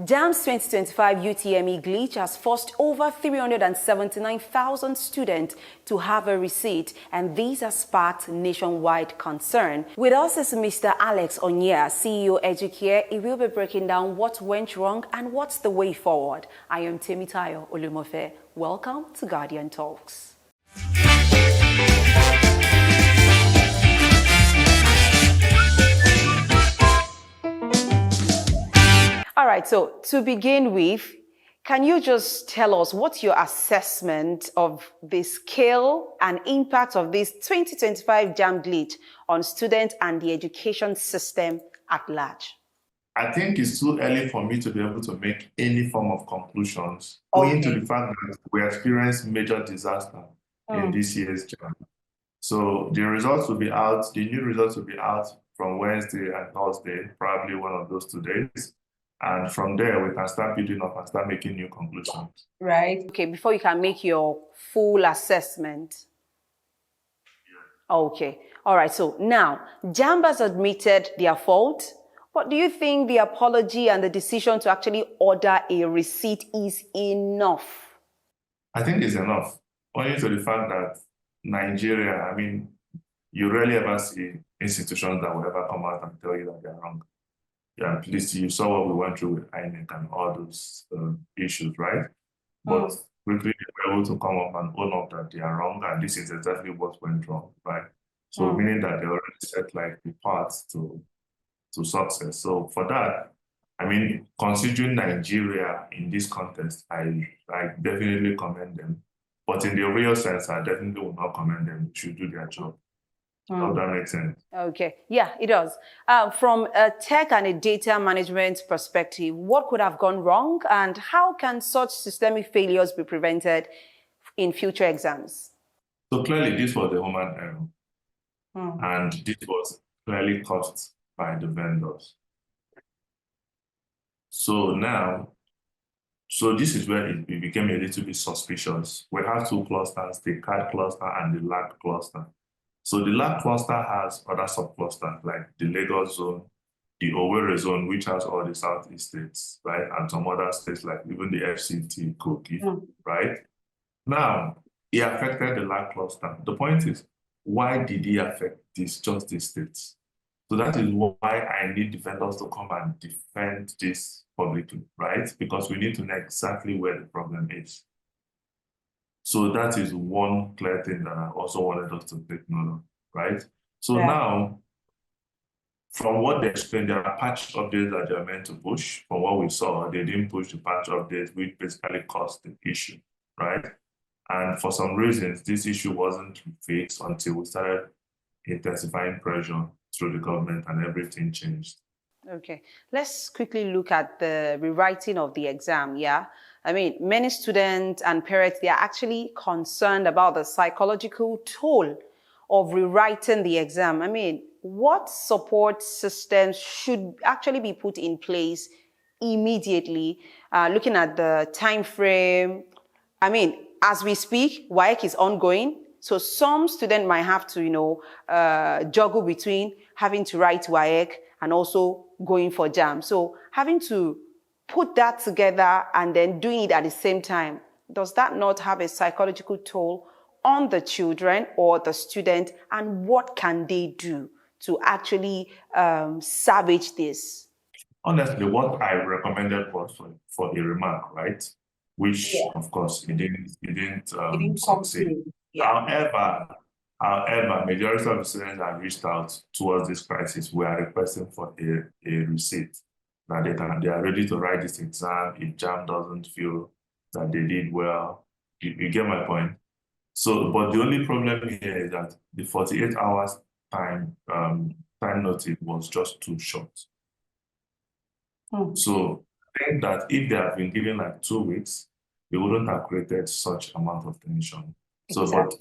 JAMB's 2025 UTME glitch has forced over 379,000 students to have a resit, and these have sparked nationwide concern. With us is Mr. Alex Onyia, CEO Educare. He will be breaking down what went wrong and what's the way forward. I am Temitayo Olumofe. Welcome to Guardian Talks. All right, so to begin with, can you just tell us what's your assessment of the scale and impact of this 2025 JAMB glitch on students and the education system at large? I think it's too early for me to be able to make any form of conclusions, owing to the fact that we experienced major disaster in this year's JAMB. So the results will be out, the new results will be out from Wednesday and Thursday, probably one of those 2 days. And from there, we can start building up and start making new conclusions. Right. Okay, before you can make your full assessment. Yeah. Okay. All right. So now, JAMB has admitted their fault. But do you think the apology and the decision to actually order a resit is enough? I think it's enough. Only to the fact that Nigeria, I mean, you rarely ever see institutions that will ever come out and tell you that they're wrong. Yeah, at least you saw what we went through with INEC and all those issues, right? But quickly they were able to come up and own up that they are wrong, and this is exactly what went wrong, right? So meaning that they already set like the paths to success. So for that, I mean, considering Nigeria in this context, I definitely commend them. But in the real sense, I definitely will not commend them. They should do their job. Hope that makes sense. Okay. Yeah, it does. From a tech and a data management perspective, what could have gone wrong and how can such systemic failures be prevented in future exams? So clearly this was a human error. And this was clearly caused by the vendors. So now, this is where it became a little bit suspicious. We have two clusters, the CAD cluster and the LAC cluster. So the LAC cluster has other subclusters like the Lagos zone, the Owerri zone, which has all the Southeast states, right? And some other states like even the FCT, Kogi, right? Now, it affected the LAC cluster. The point is, why did it affect just these states? So that is why I need the vendors to come and defend this publicly, right? Because we need to know exactly where the problem is. So that is one clear thing that I also wanted us to take note of, right? So now, from what they explained, there are patch updates that they are meant to push. From what we saw, they didn't push the patch updates, which basically caused the issue, right? And for some reasons, this issue wasn't fixed until we started intensifying pressure through the government and everything changed. Okay, let's quickly look at the rewriting of the exam, yeah? I mean, many students and parents, they are actually concerned about the psychological toll of rewriting the exam. I mean, what support systems should actually be put in place immediately, looking at the time frame? I mean, as we speak, WAEC is ongoing. So some students might have to, juggle between having to write WAEC and also going for JAMB. So having to put that together and then doing it at the same time, does that not have a psychological toll on the children or the student? And what can they do to actually salvage this? Honestly, what I recommended was for a remark, right? Which, of course, it didn't succeed. Yeah. However, majority of the students have reached out towards this crisis. We are requesting for a resit that they are ready to write this exam if JAMB doesn't feel that they did well. You get my point? So, but the only problem here is that the 48 hours time notice was just too short. So I think that if they have been given like 2 weeks, they wouldn't have created such amount of tension. So, but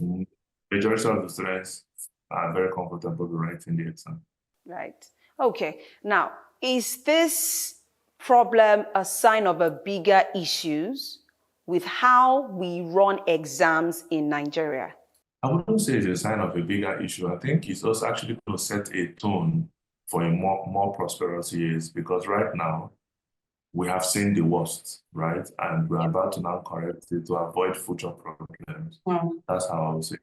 majority of the students are very comfortable writing the exam. Right. Okay. Now, is this problem a sign of a bigger issues with how we run exams in Nigeria? I wouldn't say it's a sign of a bigger issue. I think it's also actually going to set a tone for a more prosperous years, because right now, we have seen the worst, right? And we're about to now correct it to avoid future problems. That's how I would say.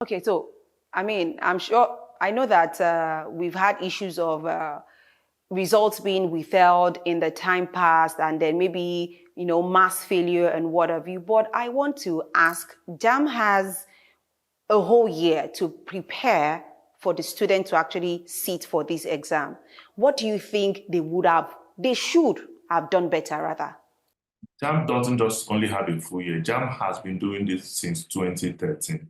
Okay, so I mean, I know that we've had issues of results being withheld in the time past, and then maybe, mass failure and what have you. But I want to ask, JAMB has a whole year to prepare for the student to actually sit for this exam. What do you think they should have done better rather? JAMB doesn't just only have a full year. JAMB has been doing this since 2013.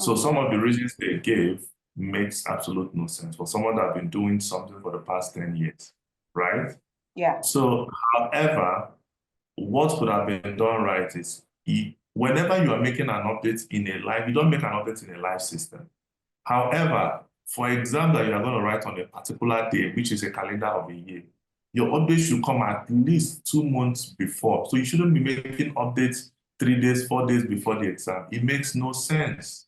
So some of the reasons they gave makes absolute no sense for someone that have been doing something for the past 10 years, right? Yeah. So, however, what could have been done right is whenever you are making an update in a live, you don't make an update in a live system. However, for exam that you are going to write on a particular day, which is a calendar of a year, your update should come at least 2 months before. So you shouldn't be making updates 3 days, 4 days before the exam. It makes no sense.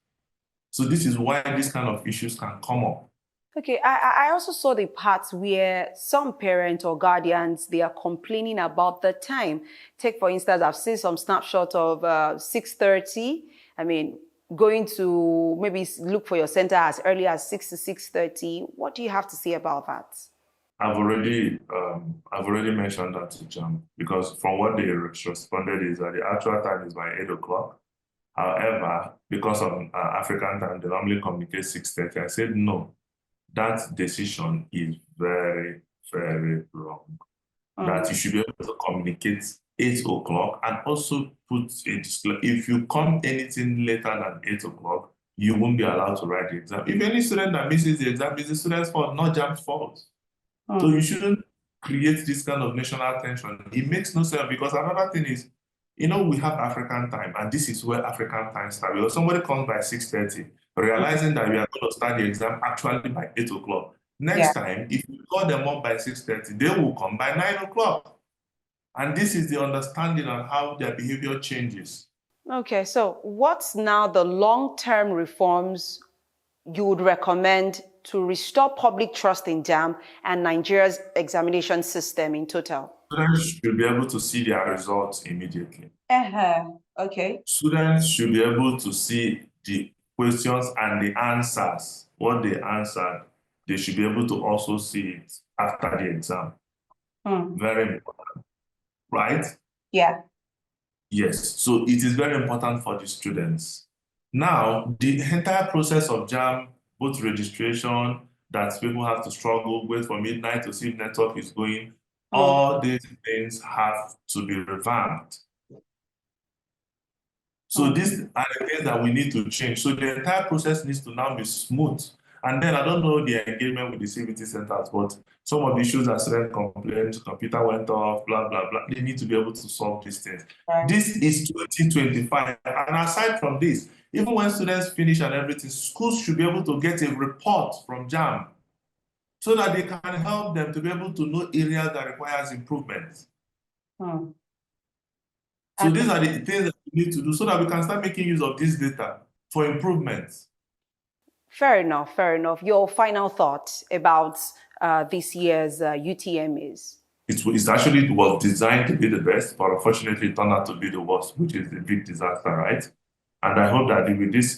So this is why these kind of issues can come up. Okay, I also saw the parts where some parents or guardians, they are complaining about the time. Take, for instance, I've seen some snapshot of 6:30. I mean, going to maybe look for your center as early as 6 to 6:30. What do you have to say about that? I've already mentioned that to JAMB, because from what they responded is that the actual time is by 8 o'clock. However, because of African time, they normally communicate 6:30. I said, no, that decision is very, very wrong. That you should be able to communicate 8 o'clock and also put a disclaimer. If you come anything later than 8 o'clock, you won't be allowed to write the exam. If any student that misses the exam, it's the student's fault, not JAMB's fault. So you shouldn't create this kind of national tension. It makes no sense, because another thing is, we have African time, and this is where African time starts. Because somebody comes by 6:30, realizing that we are going to start the exam actually by 8 o'clock. Next time, if you call them up by 6:30, they will come by 9 o'clock. And this is the understanding on how their behavior changes. Okay, so what's now the long-term reforms you would recommend to restore public trust in JAMB and Nigeria's examination system in total? Students should be able to see their results immediately. Okay. Students should be able to see the questions and the answers, what they answered. They should be able to also see it after the exam. Very important, right? Yeah. Yes, so it is very important for the students. Now, the entire process of JAMB, both registration, that people have to struggle, wait for midnight to see if network is going, all these things have to be revamped. So these are the things that we need to change. So the entire process needs to now be smooth. And then I don't know the engagement with the CBT centers, but some of the issues that students complained, computer went off, blah, blah, blah. They need to be able to solve these things. Right. This is 2025. And aside from this, even when students finish and everything, schools should be able to get a report from JAMB so that they can help them to be able to know areas that requires improvement. So these are the things that we need to do so that we can start making use of this data for improvements. Fair enough, fair enough. Your final thoughts about this year's UTMEs? It actually was designed to be the best, but unfortunately it turned out to be the worst, which is a big disaster, right? And I hope that with these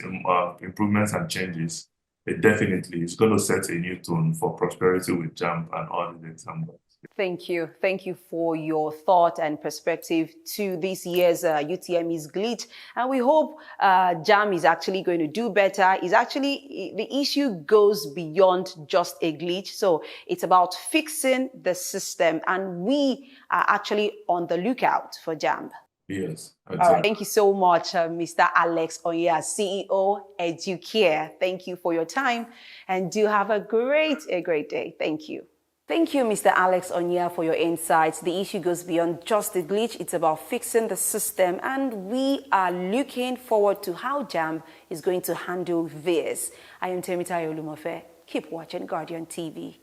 improvements and changes, it definitely is going to set a new tone for prosperity with JAMB and all the examples. Thank you. Thank you for your thought and perspective to this year's UTME's glitch. And we hope JAMB is actually going to do better. The issue goes beyond just a glitch. So it's about fixing the system. And we are actually on the lookout for JAMB. Yes. All right. Thank you so much, Mr. Alex Onyia, CEO, Educare. Thank you for your time. And do have a great day. Thank you. Thank you, Mr. Alex Onyia, for your insights. The issue goes beyond just a glitch. It's about fixing the system, and we are looking forward to how JAMB is going to handle this. I am Temitayo Lumofe. Keep watching Guardian TV.